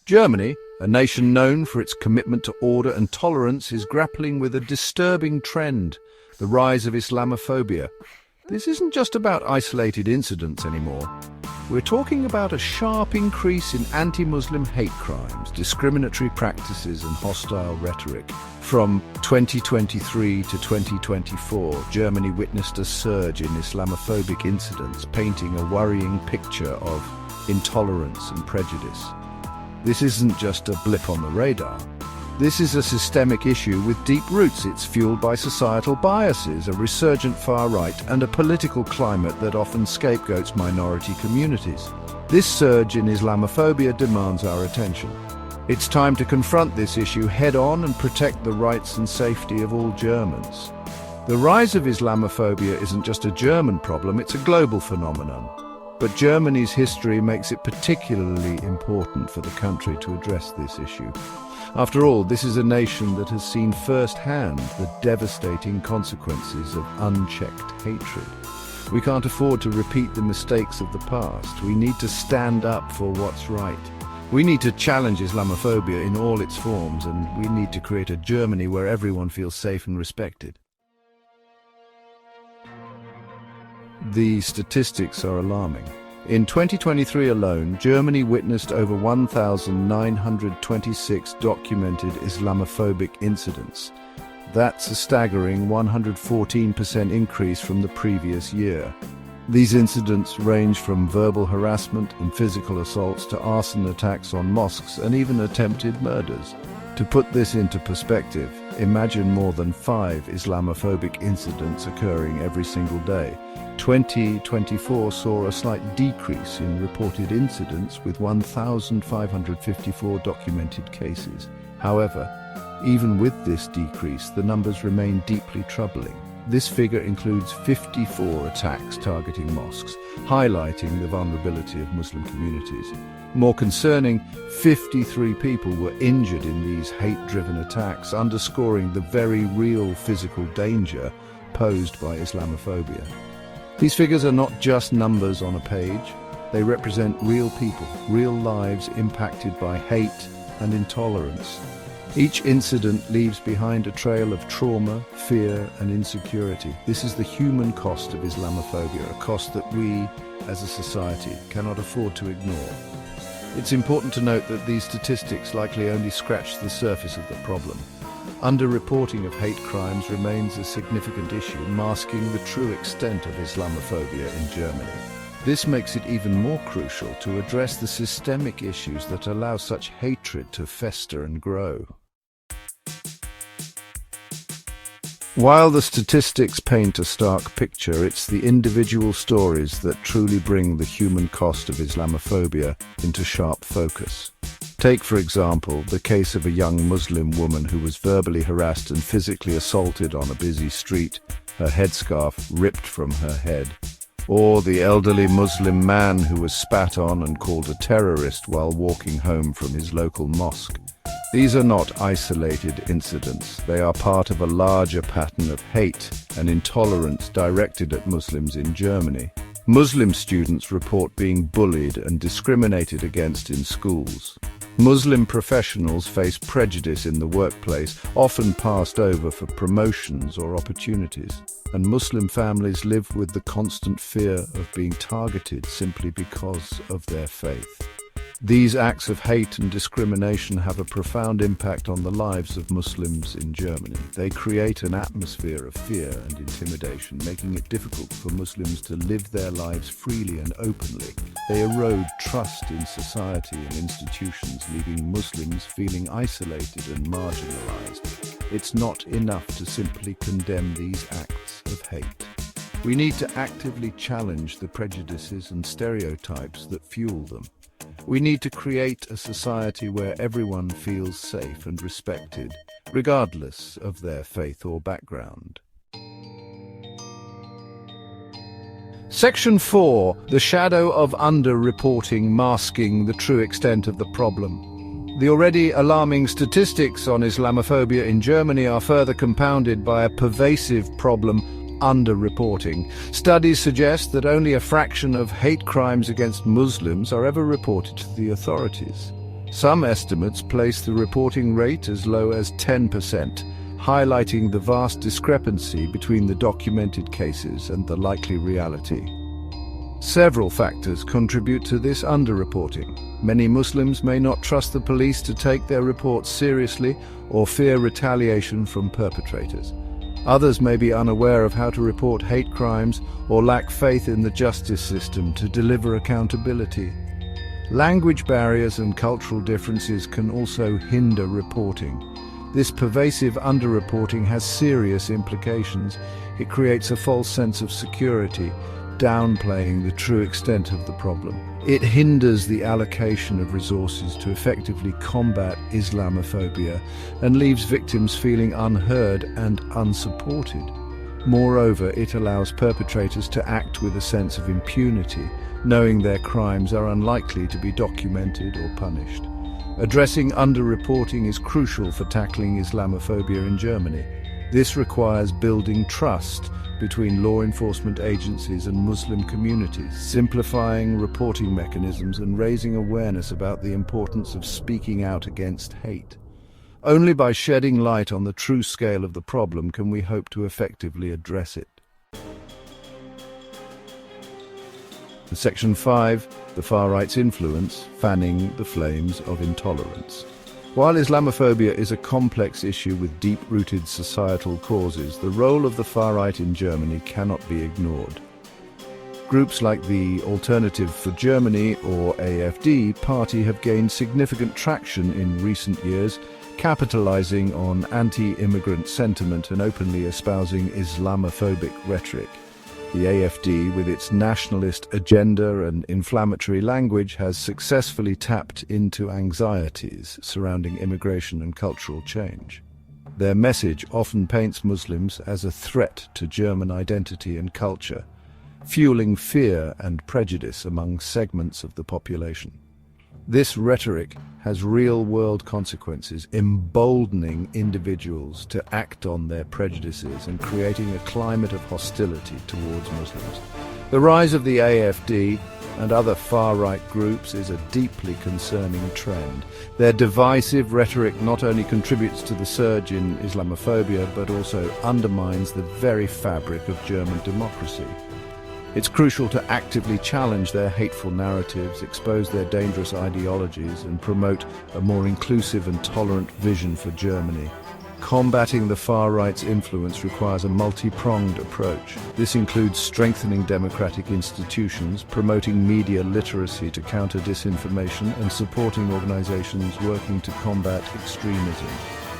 Germany, a nation known for its commitment to order and tolerance, is grappling with a disturbing trend, the rise of Islamophobia. This isn't just about isolated incidents anymore. We're talking about a sharp increase in anti-Muslim hate crimes, discriminatory practices and hostile rhetoric. From 2023 to 2024, Germany witnessed a surge in Islamophobic incidents, painting a worrying picture of intolerance and prejudice. This isn't just a blip on the radar. This is a systemic issue with deep roots. It's fueled by societal biases, a resurgent far right, and a political climate that often scapegoats minority communities. This surge in Islamophobia demands our attention. It's time to confront this issue head-on and protect the rights and safety of all Germans. The rise of Islamophobia isn't just a German problem, it's a global phenomenon. But Germany's history makes it particularly important for the country to address this issue. After all, this is a nation that has seen firsthand the devastating consequences of unchecked hatred. We can't afford to repeat the mistakes of the past. We need to stand up for what's right. We need to challenge Islamophobia in all its forms, and we need to create a Germany where everyone feels safe and respected. The statistics are alarming. In 2023 alone, Germany witnessed over 1,926 documented Islamophobic incidents. That's a staggering 114% increase from the previous year. These incidents range from verbal harassment and physical assaults to arson attacks on mosques and even attempted murders. To put this into perspective, imagine more than 5 Islamophobic incidents occurring every single day. 2024 saw a slight decrease in reported incidents with 1,554 documented cases. However, even with this decrease, the numbers remain deeply troubling. This figure includes 54 attacks targeting mosques, highlighting the vulnerability of Muslim communities. More concerning, 53 people were injured in these hate-driven attacks, underscoring the very real physical danger posed by Islamophobia. These figures are not just numbers on a page. They represent real people, real lives impacted by hate and intolerance. Each incident leaves behind a trail of trauma, fear, and insecurity. This is the human cost of Islamophobia, a cost that we, as a society, cannot afford to ignore. It's important to note that these statistics likely only scratch the surface of the problem. Underreporting of hate crimes remains a significant issue, masking the true extent of Islamophobia in Germany. This makes it even more crucial to address the systemic issues that allow such hatred to fester and grow. While the statistics paint a stark picture, it's the individual stories that truly bring the human cost of Islamophobia into sharp focus. Take, for example, the case of a young Muslim woman who was verbally harassed and physically assaulted on a busy street, her headscarf ripped from her head. Or the elderly Muslim man who was spat on and called a terrorist while walking home from his local mosque. These are not isolated incidents. They are part of a larger pattern of hate and intolerance directed at Muslims in Germany. Muslim students report being bullied and discriminated against in schools. Muslim professionals face prejudice in the workplace, often passed over for promotions or opportunities. And Muslim families live with the constant fear of being targeted simply because of their faith. These acts of hate and discrimination have a profound impact on the lives of Muslims in Germany. They create an atmosphere of fear and intimidation, making it difficult for Muslims to live their lives freely and openly. They erode trust in society and institutions, leaving Muslims feeling isolated and marginalized. It's not enough to simply condemn these acts of hate. We need to actively challenge the prejudices and stereotypes that fuel them. We need to create a society where everyone feels safe and respected, regardless of their faith or background. Section 4. The shadow of underreporting masking the true extent of the problem. The already alarming statistics on Islamophobia in Germany are further compounded by a pervasive problem: underreporting. Studies suggest that only a fraction of hate crimes against Muslims are ever reported to the authorities. Some estimates place the reporting rate as low as 10%, highlighting the vast discrepancy between the documented cases and the likely reality. Several factors contribute to this underreporting. Many Muslims may not trust the police to take their reports seriously or fear retaliation from perpetrators. Others may be unaware of how to report hate crimes or lack faith in the justice system to deliver accountability. Language barriers and cultural differences can also hinder reporting. This pervasive underreporting has serious implications. It creates a false sense of security, downplaying the true extent of the problem. It hinders the allocation of resources to effectively combat Islamophobia and leaves victims feeling unheard and unsupported. Moreover, it allows perpetrators to act with a sense of impunity, knowing their crimes are unlikely to be documented or punished. Addressing underreporting is crucial for tackling Islamophobia in Germany. This requires building trust between law enforcement agencies and Muslim communities, simplifying reporting mechanisms and raising awareness about the importance of speaking out against hate. Only by shedding light on the true scale of the problem can we hope to effectively address it. Section 5. The far right's influence, fanning the flames of intolerance. While Islamophobia is a complex issue with deep-rooted societal causes, the role of the far right in Germany cannot be ignored. Groups like the Alternative for Germany, or AfD, party have gained significant traction in recent years, capitalizing on anti-immigrant sentiment and openly espousing Islamophobic rhetoric. The AfD, with its nationalist agenda and inflammatory language, has successfully tapped into anxieties surrounding immigration and cultural change. Their message often paints Muslims as a threat to German identity and culture, fueling fear and prejudice among segments of the population. This rhetoric has real-world consequences, emboldening individuals to act on their prejudices and creating a climate of hostility towards Muslims. The rise of the AfD and other far-right groups is a deeply concerning trend. Their divisive rhetoric not only contributes to the surge in Islamophobia, but also undermines the very fabric of German democracy. It's crucial to actively challenge their hateful narratives, expose their dangerous ideologies, and promote a more inclusive and tolerant vision for Germany. Combating the far right's influence requires a multi-pronged approach. This includes strengthening democratic institutions, promoting media literacy to counter disinformation, and supporting organizations working to combat extremism.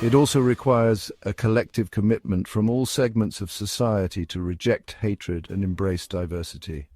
It also requires a collective commitment from all segments of society to reject hatred and embrace diversity.